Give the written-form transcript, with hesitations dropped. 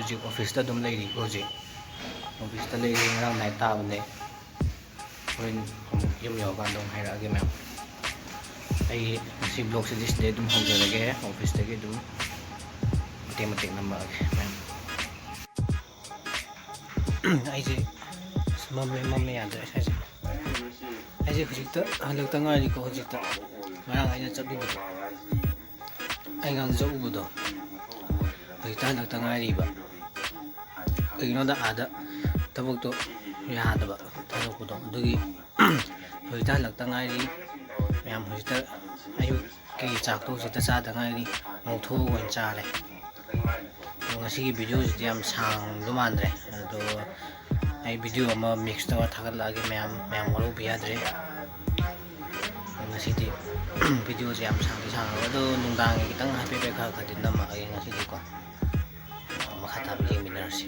hꯧꯖꯤꯛ ꯑꯣꯐꯤꯁꯇ ꯑꯗꯨꯝ ꯂꯩꯔꯤ ꯍꯧꯖꯤꯛ ꯑꯣꯐꯤꯁꯇ ꯂꯩꯔꯤ ꯉꯔꯥꯡ ꯅꯥꯏꯠ ꯇꯥꯕꯅꯦ ꯍꯣꯔꯦꯟ ꯑꯃꯨꯛ ꯌꯨꯝ ꯌꯧꯔꯀꯥꯟꯗ ꯑꯃꯨꯛ ꯍꯥꯏꯔꯛꯑꯒꯦ ꯃꯌꯥꯝ ꯑꯩ ꯉꯁꯤ ꯕ꯭ꯂꯣꯛꯁꯤꯗꯤ ꯁꯤꯗꯩ ꯑꯗꯨꯝ ꯍꯧꯖꯔꯒꯦ ꯑꯣꯐꯤꯁꯇꯒꯤ ꯑꯗꯨꯝ ꯃꯇꯦꯛ ꯃꯇꯦꯛ ꯅꯝꯃꯛꯑꯒꯦ ꯃꯌꯥꯝ ꯑꯩꯁꯦ ꯃꯝꯃꯦ ꯌꯥꯗ꯭ꯔꯦ ꯏꯁꯥꯁꯦ ꯑꯩꯁꯦ ꯍꯧꯖꯤꯛꯇ ꯍꯜꯂꯛꯇ ꯉꯥꯏꯔꯤꯀꯣ ꯍꯧꯖꯤꯛꯇ ꯉꯔꯥꯡ ꯑꯩꯅ ꯆꯠꯂꯨꯕꯗꯣ ꯑꯩ ꯉꯔꯥꯡ ꯆꯠꯂꯨꯕꯗꯣ ꯍꯧꯖꯤꯛꯇ ꯍꯜꯂꯛꯇ ꯉꯥꯏꯔꯤꯕ ꯀꯩꯒꯤꯅꯣꯗ ꯑꯥꯗ ꯊꯕꯛꯇꯣ ꯌꯥꯗꯕ ꯊꯥꯗꯣꯛꯄꯗꯣ ꯑꯗꯨꯒꯤ ꯍꯧꯖꯤꯛꯇ ꯍꯜꯂꯛꯇ ꯉꯥꯏꯔꯤ ꯃꯌꯥꯝ ꯍꯧꯖꯤꯛꯇ ꯑꯌꯨꯛꯀꯤ ꯆꯥꯛꯇꯣ ꯍꯧꯖꯤꯛꯇ ꯆꯥꯗ ꯉꯥꯏꯔꯤ ꯉꯧꯊꯣꯛꯑꯒ ꯑꯣꯏꯅ ꯆꯥꯔꯦ ꯑꯗꯣ ꯉꯁꯤꯒꯤ ꯚꯤꯗꯤꯑꯣꯁꯤꯗꯤ ꯌꯥꯝ ꯁꯥꯡꯗꯧ ꯃꯥꯟꯗ꯭ꯔꯦ ꯑꯗꯣ ꯑꯩ ꯚꯤꯗꯤꯑꯣ ꯑꯃ ꯃꯤꯛꯁ ꯇꯧꯔ ꯊꯥꯒꯠꯂꯛꯑꯒꯦ ꯃꯌꯥꯝ ꯋꯥꯔꯧꯕ ꯌꯥꯗ꯭ꯔꯦ ꯉꯁꯤꯗꯤ ꯚꯤꯗꯤꯑꯣꯁꯦ ꯌꯥꯝ ꯁꯥꯡꯉꯒ ꯑꯗꯣ ꯅꯨꯡꯗꯥꯡꯒꯤ ꯈꯤꯇꯪ ꯍꯥꯏꯐꯦꯠ ꯈꯔꯗꯤ ꯅꯝꯃꯛꯑꯒꯦ ꯉꯁꯤꯗꯤꯀꯣ ꯃꯈꯥ ꯇꯥꯕ ꯌꯦꯡꯃꯤꯟꯅꯔꯁꯤ